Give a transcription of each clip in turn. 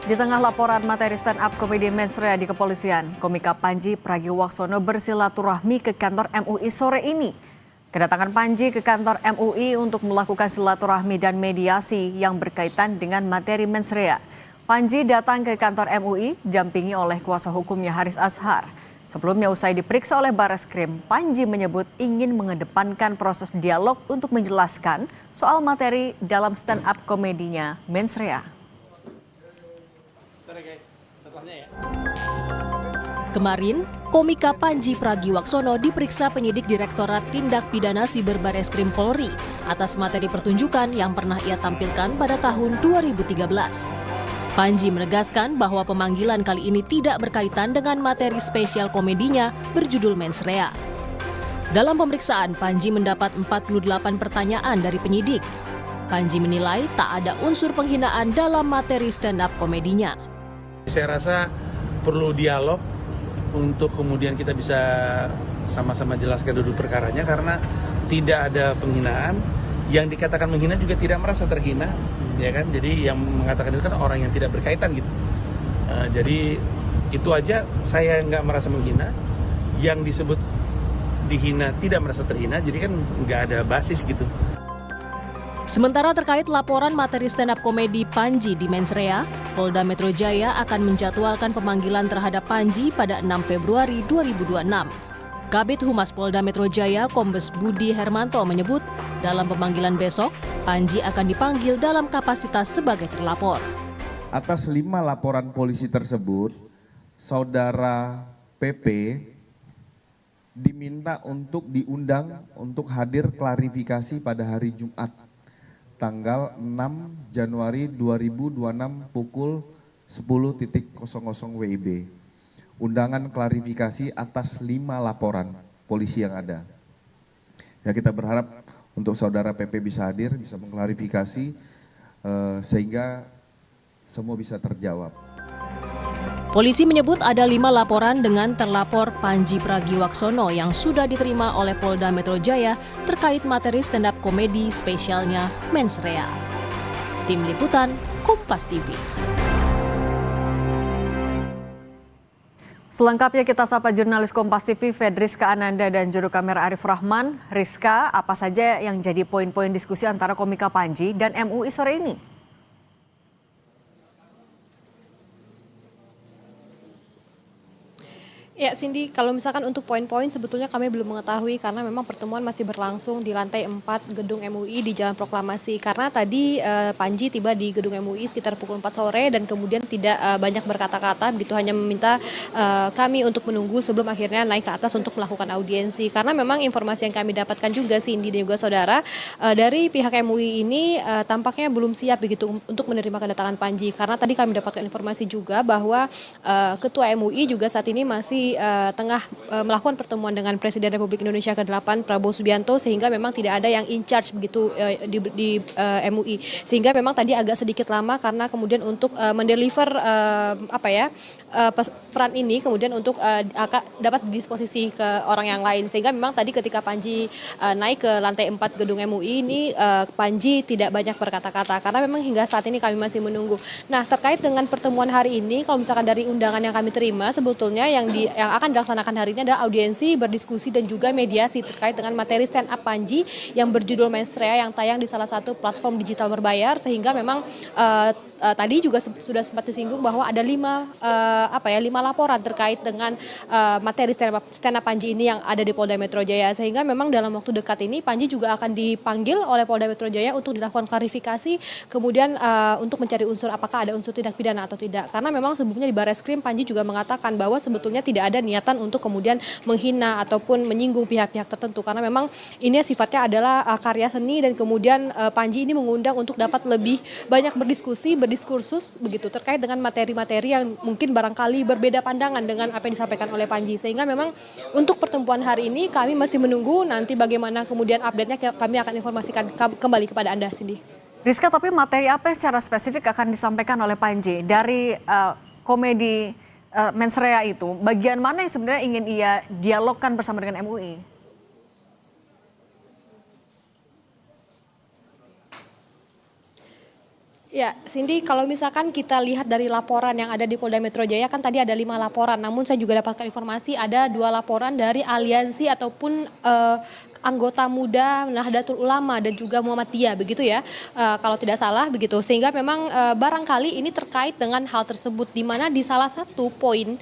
Di tengah laporan materi stand-up komedi mensrea di kepolisian, komika Panji Pragiwaksono bersilaturahmi ke kantor MUI sore ini. Kedatangan Panji ke kantor MUI untuk melakukan silaturahmi dan mediasi yang berkaitan dengan materi mensrea. Panji datang ke kantor MUI didampingi oleh kuasa hukumnya Haris Azhar. Sebelumnya usai diperiksa oleh Bareskrim, Panji menyebut ingin mengedepankan proses dialog untuk menjelaskan soal materi dalam stand-up komedinya mensrea. Kemarin, komika Panji Pragiwaksono diperiksa penyidik Direktorat Tindak Pidana Siber Bareskrim Polri atas materi pertunjukan yang pernah ia tampilkan pada tahun 2013. Panji menegaskan bahwa pemanggilan kali ini tidak berkaitan dengan materi spesial komedinya berjudul Mensrea. Dalam pemeriksaan, Panji mendapat 48 pertanyaan dari penyidik. Panji menilai tak ada unsur penghinaan dalam materi stand-up komedinya. Saya rasa perlu dialog untuk kemudian kita bisa sama-sama jelaskan duduk perkaranya, karena tidak ada penghinaan. Yang dikatakan menghina juga tidak merasa terhina, ya kan? Jadi yang mengatakan itu kan orang yang tidak berkaitan gitu. Jadi itu aja, saya nggak merasa menghina. Yang disebut dihina tidak merasa terhina, jadi kan nggak ada basis gitu. Sementara terkait laporan materi stand-up komedi Panji di Mensrea, Polda Metro Jaya akan menjadwalkan pemanggilan terhadap Panji pada 6 Februari 2026. Kabid Humas Polda Metro Jaya, Kombes Budi Hermanto menyebut, dalam pemanggilan besok, Panji akan dipanggil dalam kapasitas sebagai terlapor. Atas 5 laporan polisi tersebut, Saudara PP diminta untuk diundang untuk hadir klarifikasi pada hari Jumat, tanggal 6 Januari 2026 pukul 10.00 WIB. Undangan klarifikasi atas 5 laporan polisi yang ada. Ya, kita berharap untuk Saudara PP bisa hadir, bisa mengklarifikasi sehingga semua bisa terjawab. Polisi menyebut ada 5 laporan dengan terlapor Panji Pragiwaksono yang sudah diterima oleh Polda Metro Jaya terkait materi stand-up komedi spesialnya Mensrea. Tim Liputan, Kompas TV. Selengkapnya kita sapa jurnalis Kompas TV Fedriska Ananda dan juru kamera Arif Rahman. Rizka, apa saja yang jadi poin-poin diskusi antara komika Panji dan MUI sore ini? Ya, Cindy, kalau misalkan untuk poin-poin sebetulnya kami belum mengetahui karena memang pertemuan masih berlangsung di lantai 4 gedung MUI di Jalan Proklamasi. Karena tadi Panji tiba di gedung MUI sekitar pukul 4 sore dan kemudian tidak banyak berkata-kata, begitu hanya meminta kami untuk menunggu sebelum akhirnya naik ke atas untuk melakukan audiensi. Karena memang informasi yang kami dapatkan juga, Cindy dan juga saudara, dari pihak MUI ini tampaknya belum siap begitu untuk menerima kedatangan Panji. Karena tadi kami dapatkan informasi juga bahwa Ketua MUI juga saat ini masih tengah melakukan pertemuan dengan Presiden Republik Indonesia ke-8 Prabowo Subianto, sehingga memang tidak ada yang in charge begitu di MUI, sehingga memang tadi agak sedikit lama karena kemudian untuk mendeliver peran ini kemudian untuk dapat didisposisi ke orang yang lain, sehingga memang tadi ketika Panji naik ke lantai 4 gedung MUI ini Panji tidak banyak berkata-kata karena memang hingga saat ini kami masih menunggu. Nah, terkait dengan pertemuan hari ini, kalau misalkan dari undangan yang kami terima, sebetulnya yang akan dilaksanakan hari ini adalah audiensi, berdiskusi dan juga mediasi terkait dengan materi stand up Panji yang berjudul Mensrea yang tayang di salah satu platform digital berbayar, sehingga memang tadi juga sudah sempat disinggung bahwa ada 5 laporan terkait dengan materi stand up Panji ini yang ada di Polda Metro Jaya, sehingga memang dalam waktu dekat ini Panji juga akan dipanggil oleh Polda Metro Jaya untuk dilakukan klarifikasi, kemudian untuk mencari unsur apakah ada unsur tindak pidana atau tidak. Karena memang sebelumnya di Bareskrim Panji juga mengatakan bahwa sebetulnya tidak ada niatan untuk kemudian menghina ataupun menyinggung pihak-pihak tertentu, karena memang ini sifatnya adalah karya seni dan kemudian Panji ini mengundang untuk dapat lebih banyak berdiskursus begitu terkait dengan materi-materi yang mungkin barangkali berbeda pandangan dengan apa yang disampaikan oleh Panji, sehingga memang untuk pertemuan hari ini kami masih menunggu nanti bagaimana kemudian update-nya, kami akan informasikan kembali kepada Anda, Cindy. Rizka, tapi materi apa yang secara spesifik akan disampaikan oleh Panji dari komedi Mensrea itu? Bagian mana yang sebenarnya ingin ia dialogkan bersama dengan MUI? Ya, Cindy, kalau misalkan kita lihat dari laporan yang ada di Polda Metro Jaya, kan tadi ada 5 laporan. Namun saya juga dapatkan informasi ada 2 laporan dari aliansi ataupun anggota muda Nahdlatul Ulama dan juga Muhammadiyah, begitu ya, kalau tidak salah begitu. Sehingga memang barangkali ini terkait dengan hal tersebut, di mana di salah satu poin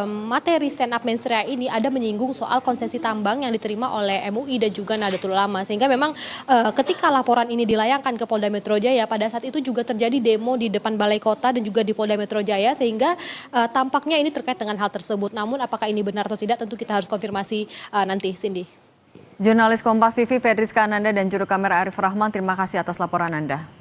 materi stand up mensrea ini ada menyinggung soal konsesi tambang yang diterima oleh MUI dan juga Nahdlatul Ulama. Sehingga memang ketika laporan ini dilayangkan ke Polda Metro Jaya, pada saat itu juga terjadi demo di depan Balai Kota dan juga di Polda Metro Jaya, sehingga tampaknya ini terkait dengan hal tersebut. Namun apakah ini benar atau tidak tentu kita harus konfirmasi nanti, Cindy. Jurnalis Kompas TV Fedriska Ananda dan juru kamera Arif Rahman, terima kasih atas laporan Anda.